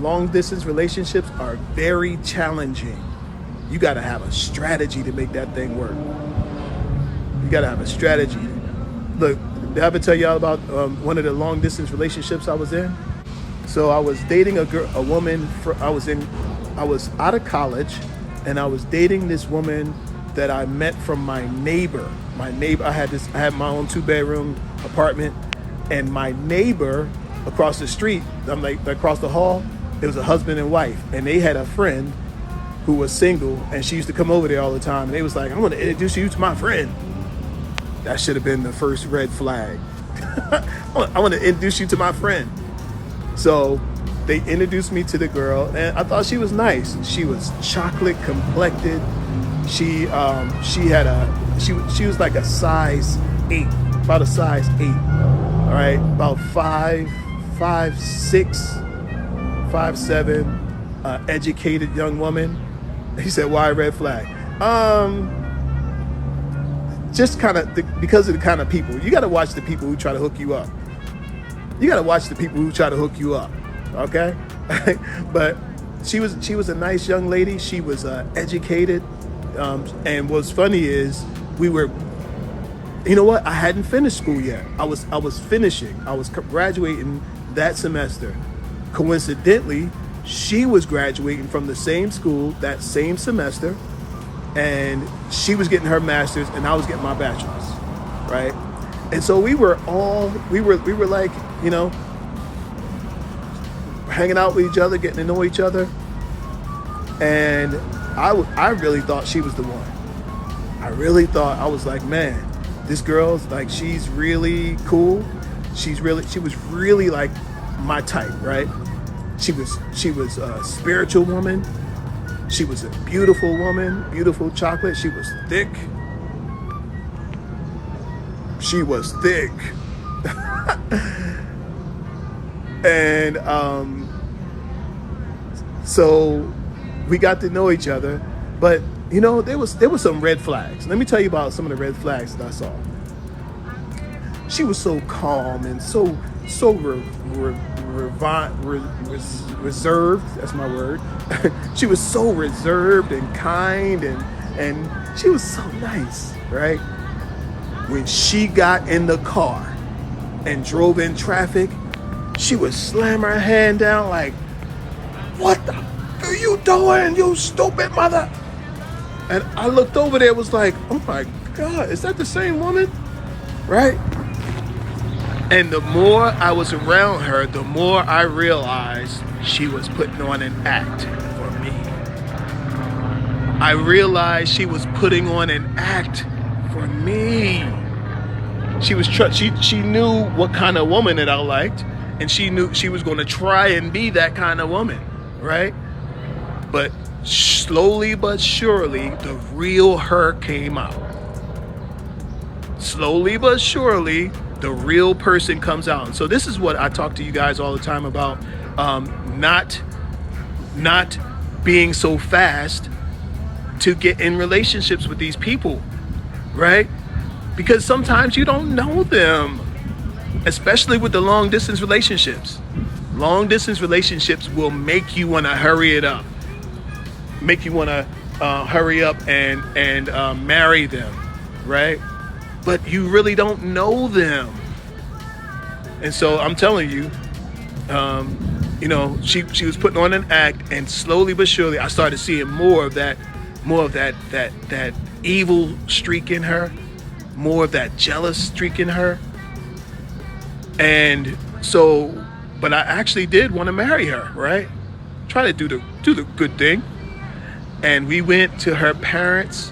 long distance relationships are very challenging. You got to have a strategy to make that thing work. You got to have a strategy. Look, did I ever tell y'all about one of the long distance relationships I was in? So I was dating a woman. I was out of college, and I was dating this woman that I met from my neighbor. I had my own 2-bedroom apartment, and my neighbor across the street, I'm like across the hall, it was a husband and wife, and they had a friend who was single, and she used to come over there all the time. And they was like, "I'm going to introduce you to my friend." That should have been the first red flag. I want to introduce you to my friend. So they introduced me to the girl, and I thought she was nice. She was chocolate complected. She was like a size 8, about a size 8. All right, about 5'6", 5'7", educated young woman. He said, "Why red flag?" Just kind of because of the kind of people. You got to watch the people who try to hook you up. Okay? But she was a nice young lady. She was educated. And what's funny is you know what? I hadn't finished school yet. I was finishing. I was graduating that semester. Coincidentally, she was graduating from the same school that same semester, and she was getting her master's and I was getting my bachelor's, right? And so we were like, you know, hanging out with each other, getting to know each other. And I really thought she was the one. I was like, man, this girl's like, she's really cool. She was really like my type, right? She was a spiritual woman. She was a beautiful woman, beautiful chocolate. She was thick. And so we got to know each other, but you know, there was some red flags. Let me tell you about some of the red flags that I saw. She was so calm and so reserved. That's my word. She was so reserved and kind, and she was so nice, right? When she got in the car and drove in traffic, she would slam her hand down like, "What the are you doing, you stupid mother?" And I looked over there, was like, oh my God, is that the same woman? Right? And the more I was around her, the more I realized she was putting on an act for me. I realized she was putting on an act for me. She knew what kind of woman that I liked, and she knew she was going to try and be that kind of woman, right? But slowly but surely, the real her came out. Slowly but surely, the real person comes out. And so this is what I talk to you guys all the time about, not being so fast to get in relationships with these people, right? Because sometimes you don't know them, especially with the long distance relationships. Long distance relationships will make you want to hurry it up, make you want to hurry up and marry them, right? But you really don't know them. And so I'm telling you, you know, she was putting on an act, and slowly but surely I started seeing more of that evil streak in her, more of that jealous streak in her. And so, but I actually did want to marry her, right? Try to do the good thing. And we went to her parents,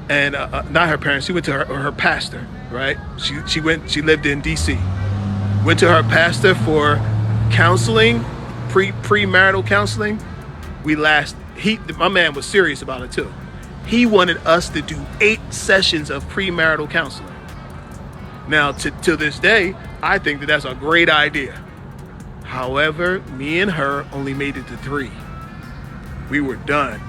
and not her parents. She went to her pastor, right? She lived in D.C. Went to her pastor for counseling, premarital counseling. My man was serious about it too. He wanted us to do 8 sessions of premarital counseling. Now, to this day, I think that that's a great idea. However, me and her only made it to 3. We were done.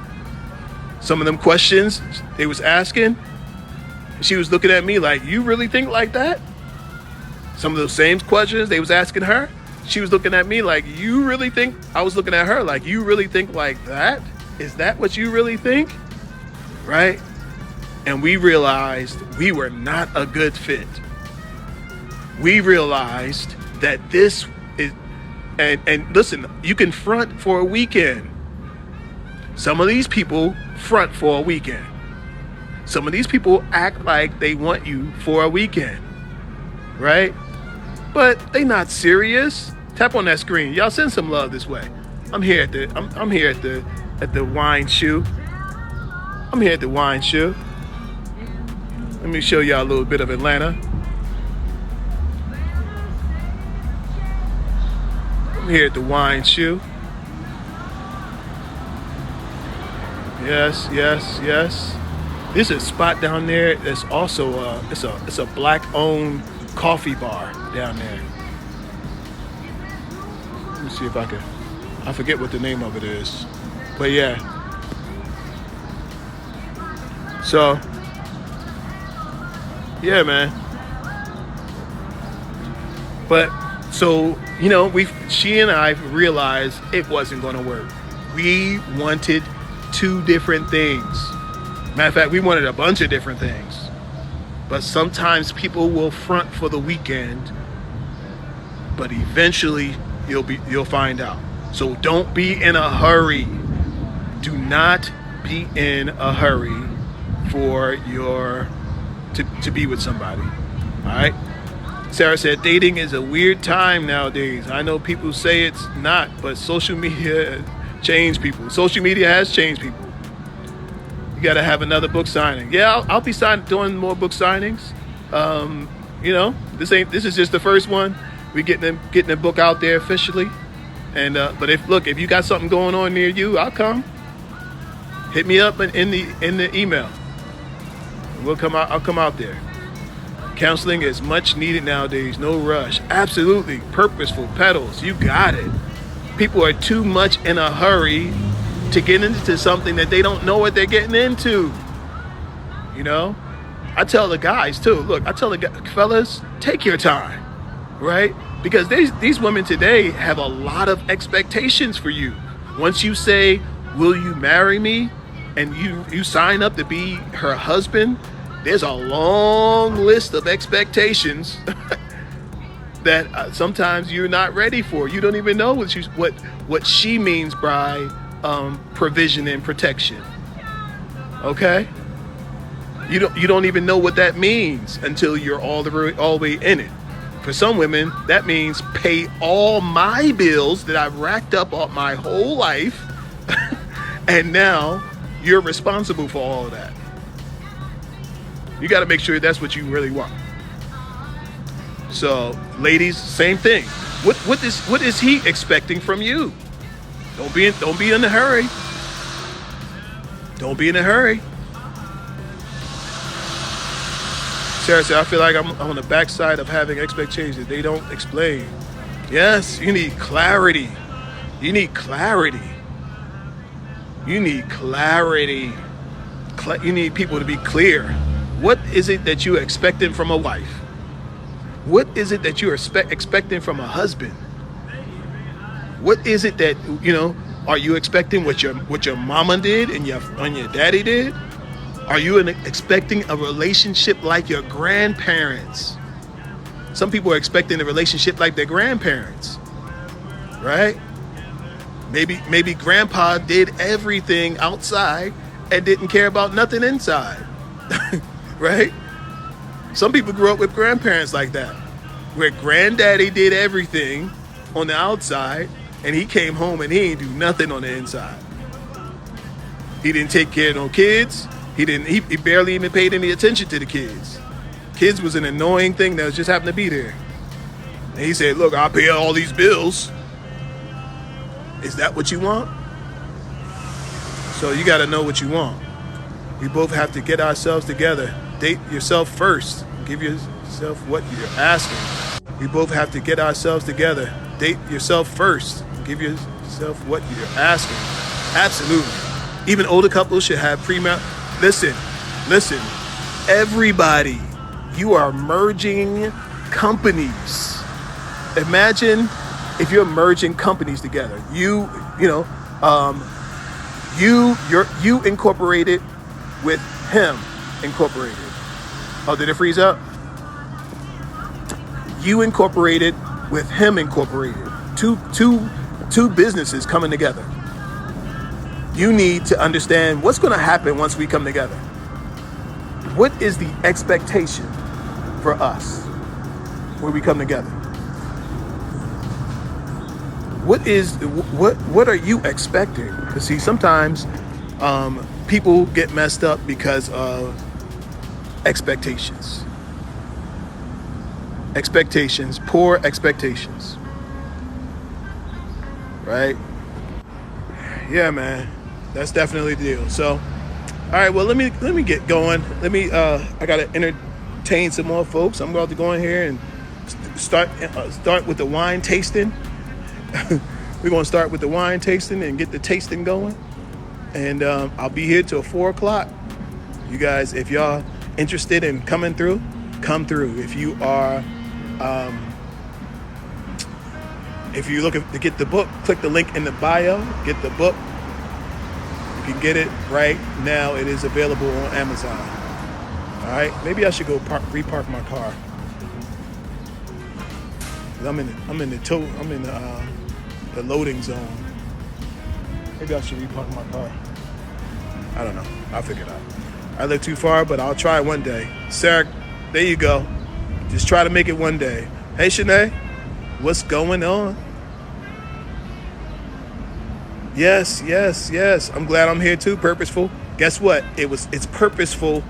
Some of them questions they was asking, she was looking at me like, "You really think like that?" Some of those same questions they was asking her, she was looking at me like, you really think? I was looking at her like, you really think like that? Is that what you really think? Right? And we realized we were not a good fit. We realized that this is, and listen, you can front for a weekend. Some of these people front for a weekend. Some of these people act like they want you for a weekend, right? But they not serious. Tap on that screen. Y'all send some love this way. I'm here at the wine shoe. I'm here at the wine shoe. Let me show y'all a little bit of Atlanta. I'm here at the wine shoe. Yes, yes, yes. There's a spot down there that's also it's a black-owned coffee bar down there. Let me see if I forget what the name of it is. But yeah. So, yeah, man. But so, she and I realized it wasn't going to work. We wanted two different things. Matter of fact, we wanted a bunch of different things. But sometimes people will front for the weekend, but eventually you'll find out. So don't be in a hurry. Do not be in a hurry for to be with somebody. All right? Sarah said, dating is a weird time nowadays. I know people say it's not, but social media changed people. Social media has changed people. You got to have another book signing. Yeah, I'll be doing more book signings. This is just the first one. We getting the book out there officially. And but if you got something going on near you, I'll come. Hit me up in the email. We'll come out. I'll come out there. Counseling is much needed nowadays. No rush. Absolutely. Purposeful pedals. You got it. People are too much in a hurry to get into something that they don't know what they're getting into. I tell the guys too. Look, I tell the fellas, take your time, right? Because these women today have a lot of expectations for you. Once you say, will you marry me? And you sign up to be her husband, there's a long list of expectations that sometimes you're not ready for. You don't even know what she means by provision and protection. Okay? You don't even know what that means until you're all the way in it. For some women, that means pay all my bills that I've racked up all my whole life, and now you're responsible for all of that. You got to make sure that's what you really want. So, ladies, same thing. What is he expecting from you? Don't be in a hurry. Don't be in a hurry. Sarah said, I feel like I'm on the backside of having expectations that they don't explain. Yes, you need clarity. You need clarity. You need clarity. You need people to be clear. What is it that you're expecting from a wife? What is it that you're expecting from a husband? What is it that, are you expecting what your mama did and your daddy did? Are you expecting a relationship like your grandparents? Some people are expecting a relationship like their grandparents, right? Maybe grandpa did everything outside and didn't care about nothing inside, right? Some people grew up with grandparents like that, where granddaddy did everything on the outside and he came home and he ain't do nothing on the inside. He didn't take care of no kids. He barely even paid any attention to the kids. Kids was an annoying thing that just happened to be there. And he said, look, I'll pay all these bills. Is that what you want? So you got to know what you want. We both have to get ourselves together. Date yourself first. Give yourself what you're asking. We both have to get ourselves together. Date yourself first. Give yourself what you're asking. Absolutely. Even older couples should have Listen, everybody, you are merging companies. Imagine if you're merging companies together, you incorporated with him incorporated. Oh, did it freeze up? You incorporated with him incorporated. Two businesses coming together. You need to understand what's going to happen once we come together. What is the expectation for us when we come together? What are you expecting? Because see, sometimes people get messed up because of expectations. Expectations, poor expectations. Right? Yeah, man. That's definitely the deal. So, all right, well, let me get going. I got to entertain some more folks. I'm about to go in here and start with the wine tasting. We're going to start with the wine tasting and get the tasting going. And I'll be here till 4 o'clock. You guys, if y'all interested in coming through, come through. If you are, if you're looking to get the book, click the link in the bio, get the book. You can get it right now. It is available on Amazon. All right, maybe I should go repark my car. I'm in the loading zone. Maybe I should repark my car. I don't know. I'll figure it out. I live too far, but I'll try one day. Sarah, there you go. Just try to make it one day. Hey, Shanae, what's going on? Yes. I'm glad I'm here too. Purposeful. Guess what? It's purposeful.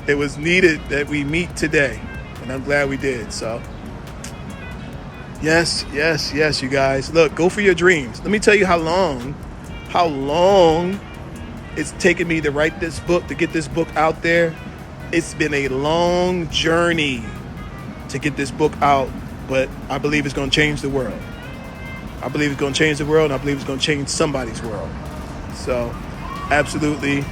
It was needed that we meet today, and I'm glad we did. So, yes, you guys. Look, go for your dreams. Let me tell you how long it's taken me to write this book, to get this book out there. It's been a long journey to get this book out, but I believe it's going to change the world. I believe it's going to change the world, and I believe it's going to change somebody's world. So, absolutely.